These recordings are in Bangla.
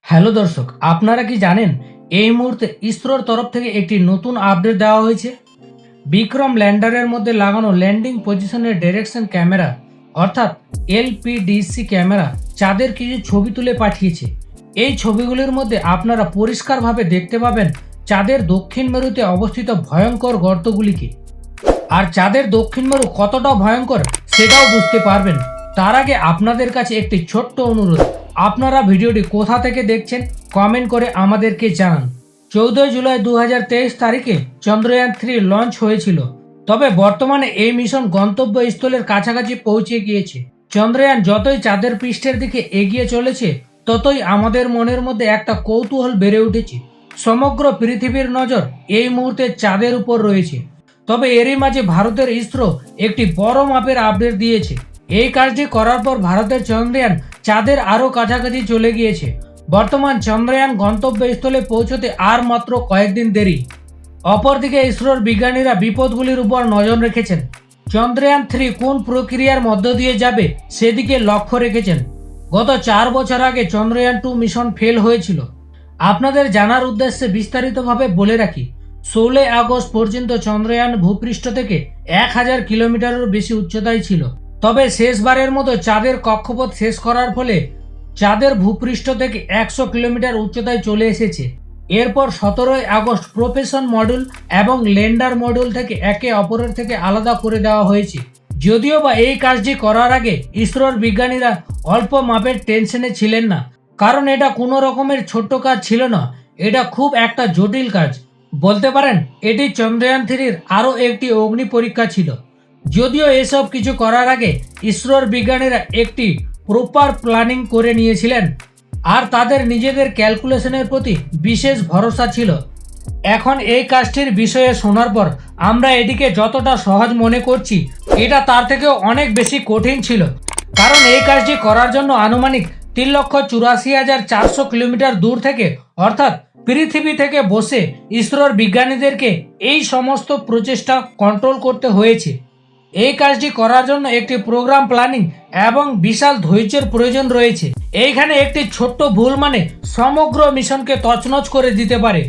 হ্যালো দর্শক, আপনারা কি জানেন এই মুহূর্তে ইসরোর তরফ থেকে একটি নতুন আপডেট দেওয়া হয়েছে। বিক্রম ল্যান্ডারের মধ্যে লাগানো ল্যান্ডিং পজিশনের ডাইরেকশন ক্যামেরা অর্থাৎ এলপিডিসি ক্যামেরা চাঁদের কিছু ছবি তুলে পাঠিয়েছে। এই ছবিগুলির মধ্যে আপনারা পরিষ্কারভাবে দেখতে পাবেন চাঁদের দক্ষিণ মেরুতে অবস্থিত ভয়ঙ্কর গর্তগুলিকে। আর চাঁদের দক্ষিণ মেরু কতটা ভয়ঙ্কর সেটাও বুঝতে পারবেন। তার আগে আপনাদের কাছে একটি ছোট্ট অনুরোধ, আপনারা ভিডিওটি কোথা থেকে দেখছেন কমেন্ট করে আমাদেরকে জানান। 14 জুলাই 2023 তারিখে চন্দ্রয়ান-3 লঞ্চ হয়েছিল, তবে বর্তমানে এই মিশন গন্তব্যস্থলের কাছাকাছি পৌঁছে গিয়েছে। চন্দ্রয়ান যতই চাঁদের পৃষ্ঠের দিকে এগিয়ে চলেছে ততই আমাদের মনের মধ্যে একটা কৌতূহল বেড়ে উঠেছে। সমগ্র পৃথিবীর নজর এই মুহূর্তে চাঁদের উপর রয়েছে। তবে এরই মাঝে ভারতের ইসরো একটি বড় মাপের আপডেট দিয়েছে। এই কাজটি করার পর ভারতের চন্দ্রয়ান চাঁদের আরও কাছাকাছি চলে গিয়েছে। বর্তমান চন্দ্রয়ান গন্তব্যস্থলে পৌঁছতে আর মাত্র কয়েকদিন দেরি। অপরদিকে ইসরোর বিজ্ঞানীরা বিপদগুলির উপর নজর রেখেছেন। চন্দ্রয়ান-3 কোন প্রক্রিয়ার মধ্য দিয়ে যাবে সেদিকে লক্ষ্য রেখেছেন। গত 4 বছর আগে চন্দ্রয়ান-2 মিশন ফেল হয়েছিল। আপনাদের জানার উদ্দেশ্যে বিস্তারিতভাবে বলে রাখি, 16 আগস্ট পর্যন্ত চন্দ্রয়ান ভূপৃষ্ঠ থেকে 1000 কিলোমিটারেরও বেশি উচ্চতায় ছিল। তবে শেষবারের মতো চাঁদের কক্ষপথ শেষ করার ফলে চাঁদের ভূপৃষ্ঠ থেকে 100 কিলোমিটার উচ্চতায় চলে এসেছে। এরপর 17 আগস্ট প্রোপেশন মডিউল এবং ল্যান্ডার মডিউল থেকে একে অপরের থেকে আলাদা করে দেওয়া হয়েছে। যদিও বা এই কাজটি করার আগে ইসরোর বিজ্ঞানীরা অল্প মাপের টেনশনে ছিলেন না, কারণ এটা কোনো রকমের ছোট্ট কাজ ছিল না, এটা খুব একটা জটিল কাজ। বলতে পারেন এটি চন্দ্রয়ান-3 আরও একটি অগ্নি পরীক্ষা ছিল। যদিও এসব কিছু করার আগে ইসরোর বিজ্ঞানীরা একটি প্রপার প্ল্যানিং করে নিয়েছিলেন আর তাদের নিজেদের ক্যালকুলেশনের প্রতি বিশেষ ভরসা ছিল। এখন এই কাজটির বিষয়ে শোনার পর আমরা এটিকে যতটা সহজ মনে করছি এটা তার থেকেও অনেক বেশি কঠিন ছিল, কারণ এই কাজটি করার জন্য আনুমানিক 3,84,400 কিলোমিটার দূর থেকে অর্থাৎ পৃথিবী থেকে বসে ইসরোর বিজ্ঞানীদেরকে এই সমস্ত প্রচেষ্টা কন্ট্রোল করতে হয়েছে। এই কাজটি করার জন্য একটি প্রোগ্রাম প্ল্যানিং এবং বিশাল ধৈর্যের প্রয়োজন রয়েছে। এইখানে একটি ছোট্ট ভুল মানে সমগ্র মিশনকে তছনছ করে দিতে পারে।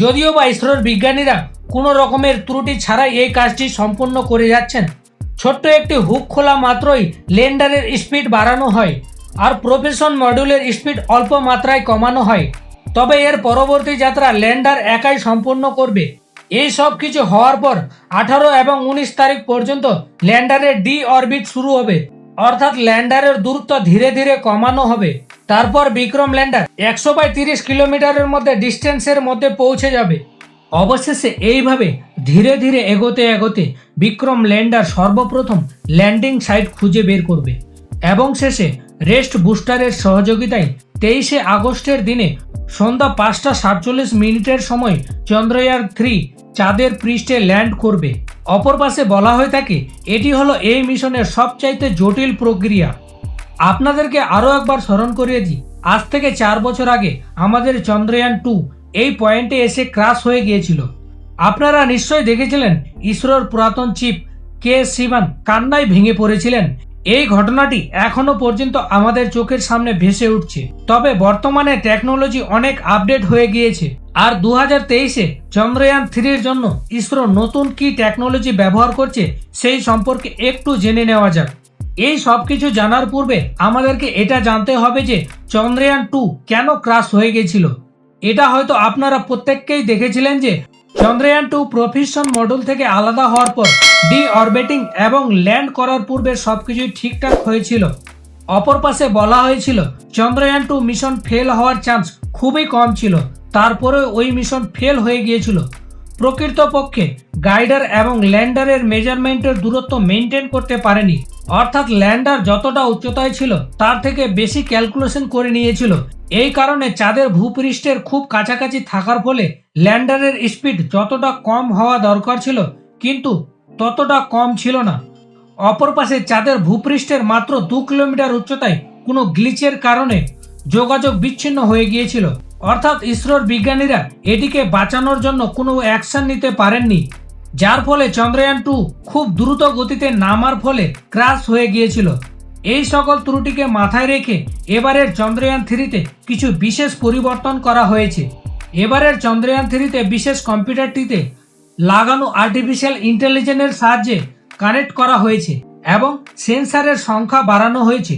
যদিও বা ইসরোর বিজ্ঞানীরা কোনো রকমের ত্রুটি ছাড়াই এই কাজটি সম্পূর্ণ করে যাচ্ছেন। ছোট্ট একটি হুক খোলা মাত্রই ল্যান্ডারের স্পিড বাড়ানো হয় আর প্রোপেশন মডিউলের স্পিড অল্প মাত্রায় কমানো হয়। তবে এর পরবর্তী যাত্রা ল্যান্ডার একাই সম্পূর্ণ করবে। এই সব কিছু হওয়ার পর 18 এবং 19 তারিখ পর্যন্ত ল্যান্ডারের ডি অরবিট শুরু হবে, অর্থাৎ ল্যান্ডারের দূরত্ব ধীরে ধীরে কমানো হবে। তারপর বিক্রম ল্যান্ডার 130 কিলোমিটারের মধ্যে ডিস্টেন্সের মধ্যে পৌঁছে যাবে। অবশেষে এইভাবে ধীরে ধীরে এগোতে এগোতে বিক্রম ল্যান্ডার সর্বপ্রথম ল্যান্ডিং সাইট খুঁজে বের করবে এবং শেষে রেস্ট বুস্টারের সহযোগিতায় 23 আগস্টের দিনে সন্ধ্যা 5:47 সময় চন্দ্রয়ান-3 চাঁদের পৃষ্ঠে ল্যান্ড করবে। অপর পাশে বলা হয়ে থাকে এটি হলো এই মিশনের সবচাইতে জটিল প্রক্রিয়া। আপনাদেরকে আরও একবার স্মরণ করিয়ে দিই, আজ থেকে 4 বছর আগে আমাদের চন্দ্রয়ান-2 এই পয়েন্টে এসে ক্র্যাশ হয়ে গিয়েছিল। আপনারা নিশ্চয়ই দেখেছিলেন ইসরোর পুরাতন চিফ কে. শিবন কান্নায় ভেঙে পড়েছিলেন। এই ঘটনাটি এখনো পর্যন্ত আমাদের চোখের সামনে ভেসে উঠছে। তবে বর্তমানে টেকনোলজি অনেক আপডেট হয়ে গিয়েছে আর 2023-এ চন্দ্রয়ান-3-এর জন্য ইসরো নতুন কি টেকনোলজি ব্যবহার করছে সেই সম্পর্কে একটু জেনে নেওয়া যাক। এই সব কিছু জানার পূর্বে আমাদেরকে এটা জানতে হবে যে চন্দ্রয়ান-2 কেন ক্র্যাশ হয়ে গেছিল। এটা হয়তো আপনারা প্রত্যেককেই দেখেছিলেন যে চন্দ্রয়ান-2 প্রোপেশন মডেল থেকে আলাদা হওয়ার পর ডি অরবিটিং এবং ল্যান্ড করার পূর্বে সবকিছুই ঠিকঠাক হয়েছিল। অপর পাশে বলা হয়েছিল চন্দ্রয়ান-2 মিশন ফেল হওয়ার চান্স খুবই কম ছিল, তারপরে ওই মিশন ফেল হয়ে গিয়েছিল। প্রকৃতপক্ষে গাইডার এবং ল্যান্ডারের মেজারমেন্টের দূরত্ব মেনটেন করতে পারেনি, অর্থাৎ ল্যান্ডার যতটা উচ্চতায় ছিল তার থেকে বেশি ক্যালকুলেশন করে নিয়েছিল। এই কারণে চাঁদের ভূপৃষ্ঠের খুব কাছাকাছি থাকার ফলে ল্যান্ডারের স্পিড যতটা কম হওয়া দরকার ছিল কিন্তু ততটা কম ছিল না। অপর পাশে চাঁদের ভূপৃষ্ঠের মাত্র 2 কিলোমিটার উচ্চতায় কোনো গ্লিচের কারণে যোগাযোগ বিচ্ছিন্ন হয়ে গিয়েছিল, অর্থাৎ ইসরোর বিজ্ঞানীরা এটিকে বাঁচানোর জন্য কোনো অ্যাকশন নিতে পারেননি, যার ফলে চন্দ্রয়ান-2 খুব দ্রুত গতিতে নামার ফলে ক্র্যাশ হয়ে গিয়েছিল। এই সকল ত্রুটিকে মাথায় রেখে এবারের চন্দ্রয়ান 3-তে কিছু বিশেষ পরিবর্তন করা হয়েছে। এবারের চন্দ্রয়ান 3-তে বিশেষ কম্পিউটারটিতে লাগানো আর্টিফিশিয়াল ইন্টেলিজেন্সের সাহায্যে কানেক্ট করা হয়েছে এবং সেন্সারের সংখ্যা বাড়ানো হয়েছে।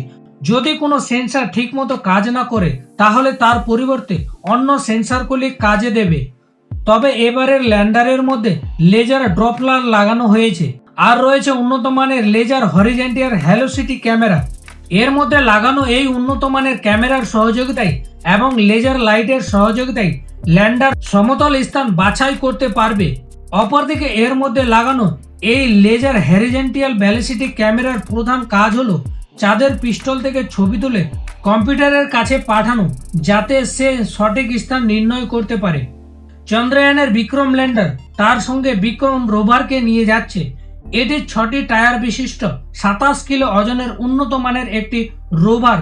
যদি কোনো সেন্সার ঠিকমতো কাজ না করে তাহলে তার পরিবর্তে অন্য সেন্সারগুলি কাজে দেবে। তবে এবারের ল্যান্ডারের মধ্যে লেজার ড্রপলার লাগানো হয়েছে আর রয়েছে উন্নত মানের লেজার হরিজেন্টাল হ্যালোসিটি ক্যামেরা। এর মধ্যে লাগানো এই উন্নত মানের ক্যামেরার সহযোগিতায় এবং লেজার লাইটের সহযোগিতায় ল্যান্ডার সমতল স্থান বাছাই করতে পারবে। অপরদিকে এর মধ্যে লাগানো এই লেজার হরিজেন্টাল ব্যালিস্টিক ক্যামেরার প্রধান কাজ হলো চাঁদের পিস্টল থেকে ছবি তুলে কম্পিউটারের কাছে পাঠানো, যাতে সে সঠিক স্থান নির্ণয় করতে পারে। চন্দ্রয়ানের বিক্রম ল্যান্ডার তার সঙ্গে বিক্রম রোভারকে নিয়ে যাচ্ছে। এটি 6টি টায়ার বিশিষ্ট 27 কিলো ওজনের উন্নত মানের একটি রোভার।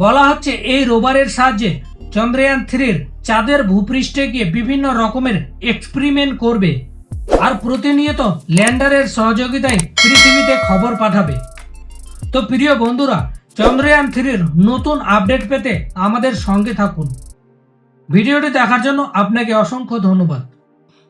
বলা হচ্ছে এই রোভারের সাহায্যে চন্দ্রয়ান 3 চাঁদের ভূপৃষ্ঠে গিয়ে বিভিন্ন রকমের এক্সপেরিমেন্ট করবে আর প্রতিনিয়ত ল্যান্ডারের সহযোগিতায় পৃথিবীতে খবর পাঠাবে। তো প্রিয় বন্ধুরা, চন্দ্রয়ান 3-র নতুন আপডেট পেতে আমাদের সঙ্গে থাকুন। ভিডিওটি দেখার জন্য আপনাকে অসংখ্য ধন্যবাদ।